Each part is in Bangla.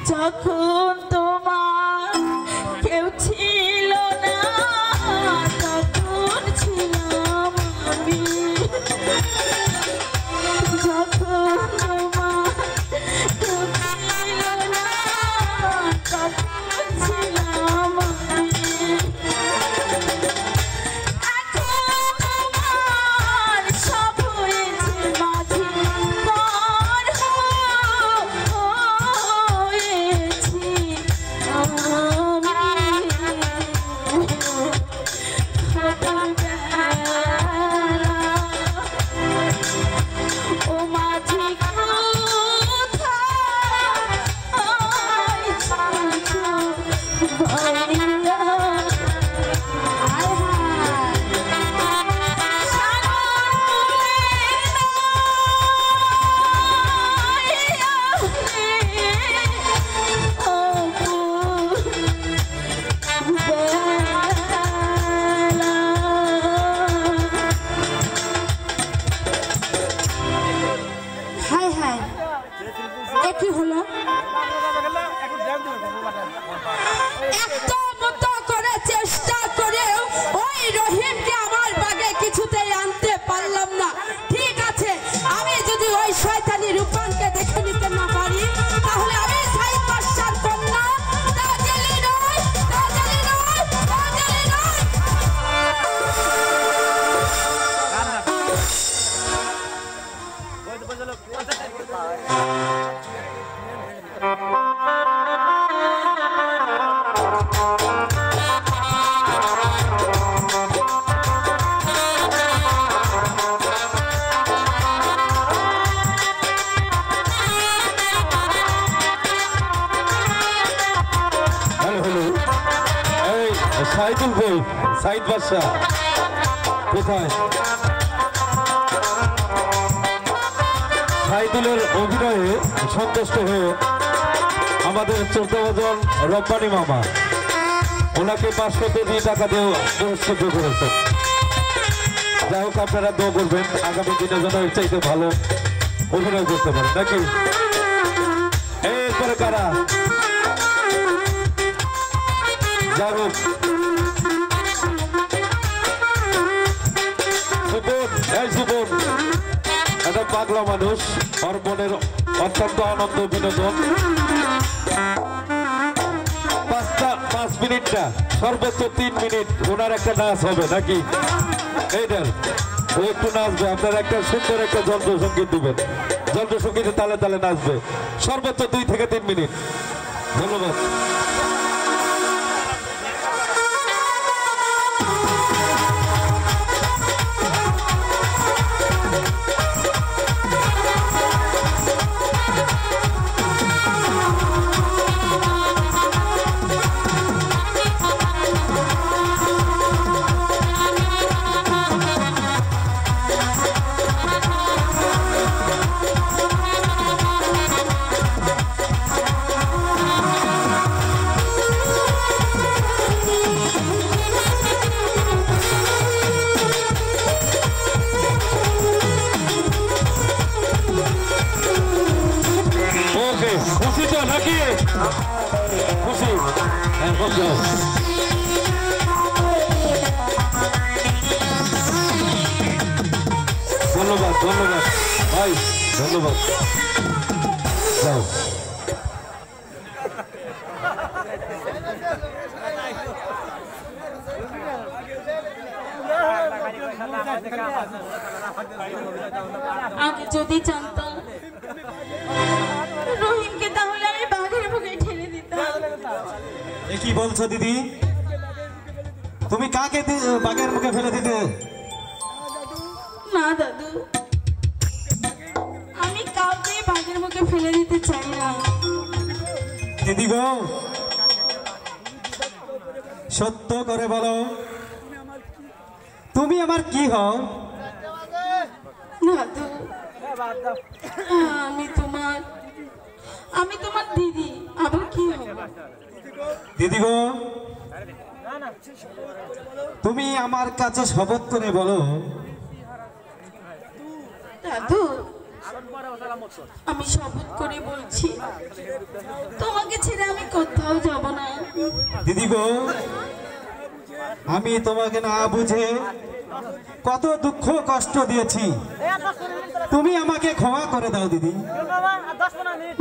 যখন তোমার কেউ ছিল না তখন ছিলাম আমি, যখন তোমার কেউ ছিল না তখন ছিলাম আমি, এখন তোমার সব হয়েছে মাঝে পর হয়েছি সাইদুল ভাই, সাইদ বাদশাহ কোথায়? সাইদুলের অভিনয়ে সন্তুষ্ট হয়ে আমাদের 14 জন রব্বানি মামা ওনাকে 500 টাকা দিয়ে পুরস্কৃত করেছেন। যাই হোক, আপনারা দোয়া করবেন আগামী দিনের জন্য এর চাইতে ভালো অভিনয় করতে পারেন নাকি? এরপরে কারা? যাই হোক, সুবন একটা পাগলা মানুষ, ওর মনের অত্যন্ত আনন্দ বিনোদন। 5 মিনিট না, সর্বোচ্চ 3 মিনিট ওনার একটা নাচ হবে নাকি? এইটার ও একটু নাচবে, আপনারা একটা সুন্দর একটা যন্ত্রসঙ্গীত দিবেন, যন্ত্রসঙ্গীতে তালে তালে নাচবে, সর্বোচ্চ 2 থেকে 3 মিনিট। ধন্যবাদ। খুশি তো নাকি? খুশি? ধন্যবাদ ধন্যবাদ ভাই, ধন্যবাদ। যাও আগে যদি জানতাম রহিমকে, তাহলে আমি বাঘের মুখে ঠেলে দিতাম। এ কি বলছো দিদি? তুমি কাকে বাঘের মুখে ফেলে দিতে? না দাদু, আমি কাউকে বাঘের মুখে ফেলে দিতে চাই না। দিদি গো, সত্য করে বলো, তুমি আমার কি হও? দাদু, আমি তোমার দিদি, আবার কি হবে? দিদি গো, তুমি আমার কাছে শপথ করে বলো। দাদু, আমি শপথ করে বলছি, তোমাকে ছেড়ে আমি কোথাও যাব না। দিদি গো, আমি তোমাকে না বুঝে কত দুঃখ কষ্ট দিয়েছি, তুমি আমাকে ক্ষমা করে দাও দিদি।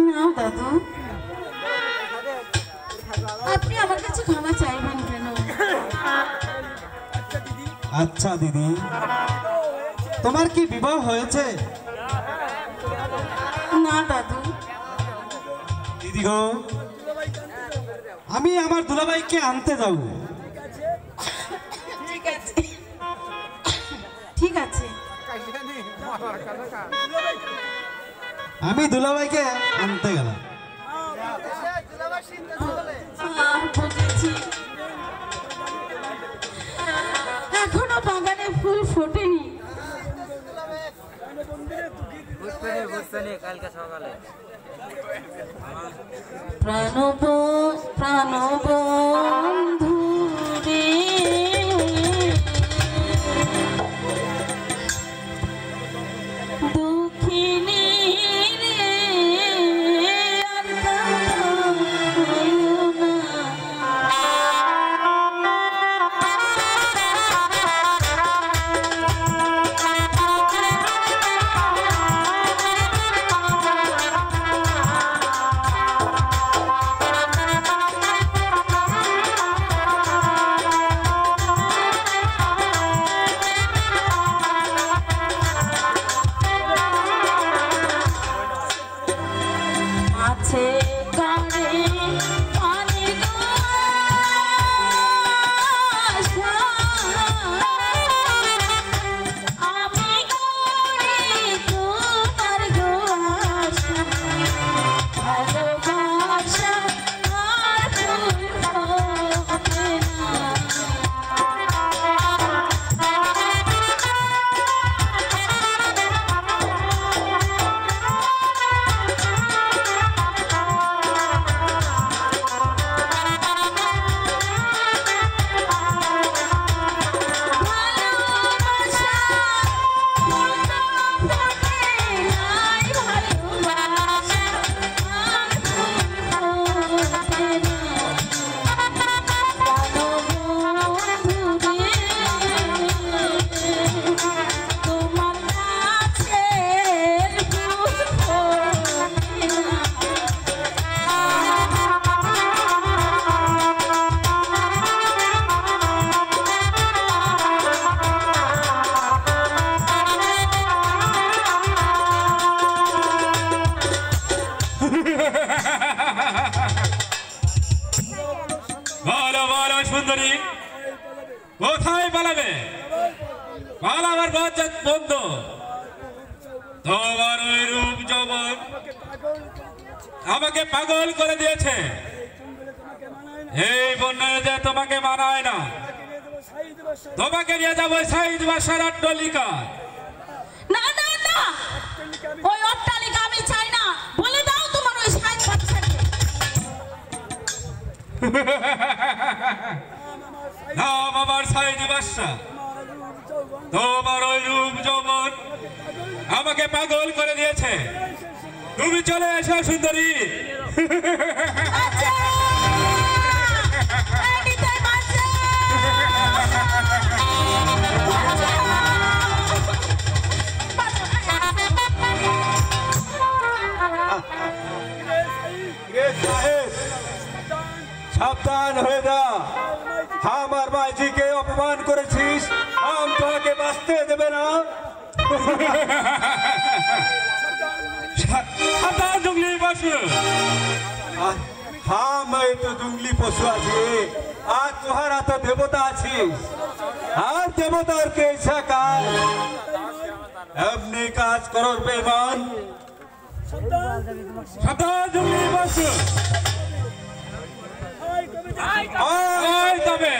না দাদু, আপনি আমার কাছে ক্ষমা চাইবেন কেন? আচ্ছা দিদি, তোমার কি বিবাহ হয়েছে? না দাদু। দিদি গো, আমি আমার দুলাভাইকে আনতে যাব। ঠিক আছে, ঠিক আছে, আমি দুলাভাইকে আনতে গেলাম। বুঝেছি, এখনো বাগানে ফুল ফোটেনি। কালকে সকালে প্রাণবন্ধু রে, দুঃখিনী রে, আর কাঁদিও না। সুন্দরী কোথায় পালাবে? পালাবার বন্ধু তোমার ওই রূপ যৌবন আমাকে পাগল করে দিয়েছে। এই বন্যায় যে তোমাকে মানায় না, তোমাকে নিয়ে যাবো সাইদ বাসার অট্টালিকা। না না না, ওই অট্টালিকা আমি চাই না। বলে দাও তোমার ওই সাইদ বাচ্চাকে। নাম আমার সাইদ বাসা, তোমার ওই রূপ যৌবন আমাকে পাগল করে দিয়েছে। তুমি চলে এসো সুন্দরী। সাবধান হয়ে যা, আমার মাঝিকে অপমান করেছিস, আম তোমাকে বাঁচতে দেবে না। জঙ্গলি পশু, हाँ मैं तो जंगली पशु आছি, আর তোহারা তো দেবতা আছিস, আর দেবতার কেসা কাজ এমনি কাজ করর বেমান। সাবধান জঙ্গলি পশু। আয় তবে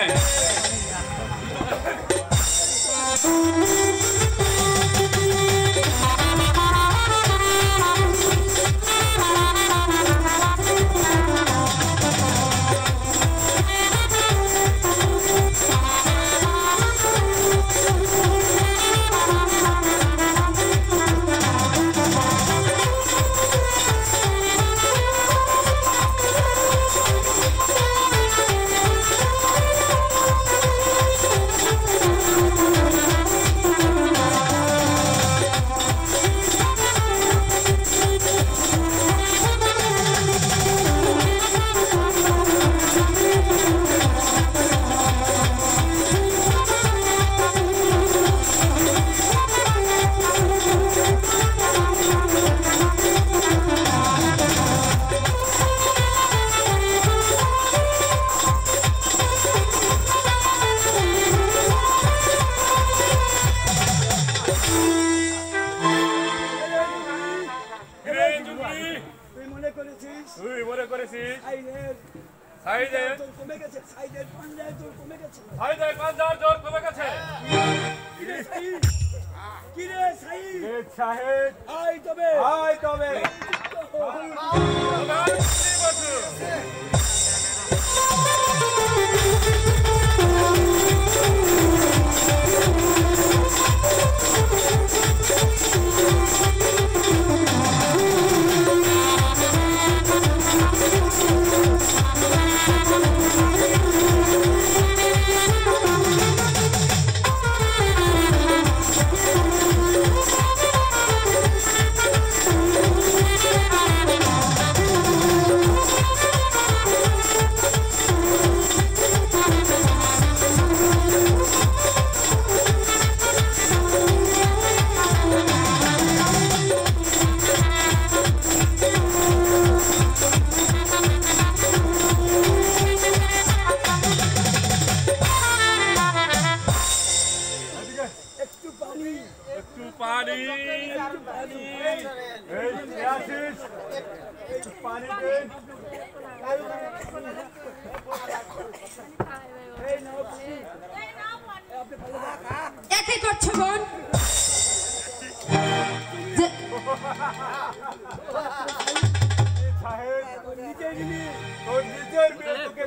একে করছো বোন?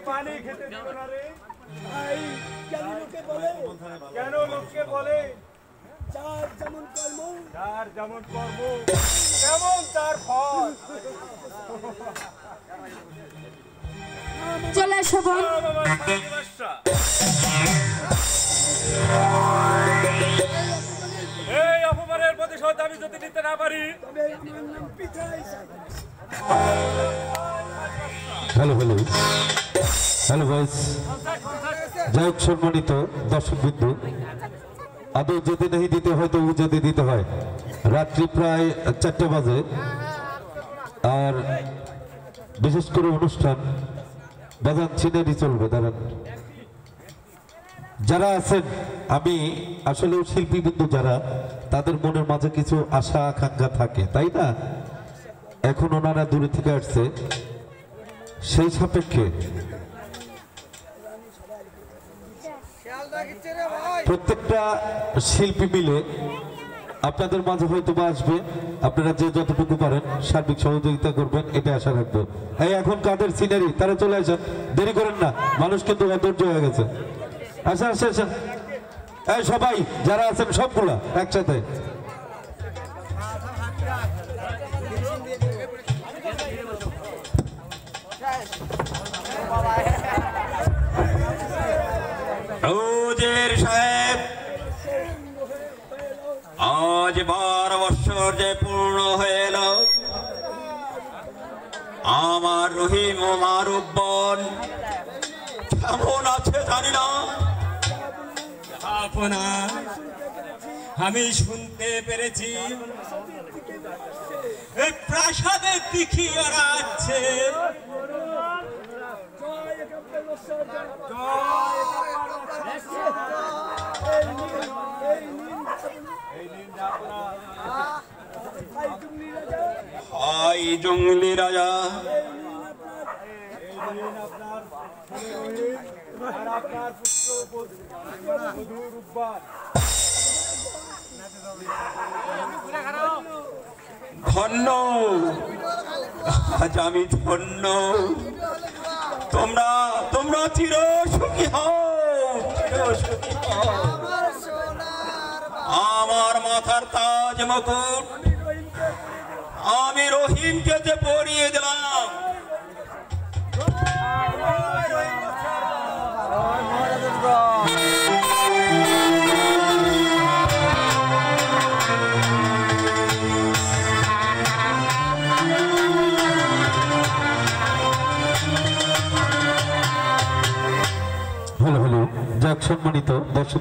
পানি খেতে দিও না রে। কেন লোককে বলে যার যেমন কর্ম তেমন তার ফল। চলে এসো বোন। এই অপমানের প্রতিশোধ আমি যদি নিতে না পারি। হ্যালো হ্যালো হ্যালো গাইস, যাই হোক সম্মানিত দর্শক বিন্দু, আদৌ যেতে नहीं দিতে হয় তো যেতে দিতে হয়। রাত্রি প্রায় 4টা বাজে, আর বিশেষ করে অনুষ্ঠান বাজান ছিনেরই চলবে। দাঁড়ান যারা আছেন, আমি আসলে শিল্পী বিন্দু যারা, তাদের মনের মাঝে কিছু আশা আকাঙ্ক্ষা থাকে, তাই না? এখন ওনারা দূরে থেকে আসছে, সেই সাপেক্ষে প্রত্যেকটা শিল্পী মিলে আপনাদের মাঝে হয়তো বা আসবে। আপনারা যে যতটুকু পারেন সার্বিক সহযোগিতা করবেন, এটা আশা রাখবো। এই এখন কাদের সিনারি, তারা চলে আসেন, দেরি করেন না, মানুষ কিন্তু অধৈর্য হয়ে গেছে। আসেন আসেন আসেন, এই সবাই যারা আছেন সবগুলা একসাথে। উজির সাহেব, আজ 12 বছর যে পূর্ণ হয়ে এলো, আমার রহিম ও মারুফ বোন কেমন আছে জানি না। আপনা আমি শুনতে পেরেছি এই প্রাসাদের দিকে ওরা আছে। হাই জঙ্গলি রাজা, ধন্য, আজ আমি ধন্য। তোমরা তোমরা চির সুখী হও, চির সুখী হও। আমার মাথার তাজ মুকুট আমি রহিমকে যে পরিয়ে দিলাম, হ্যালো হ্যালো, যাক সম্মানিত দর্শক।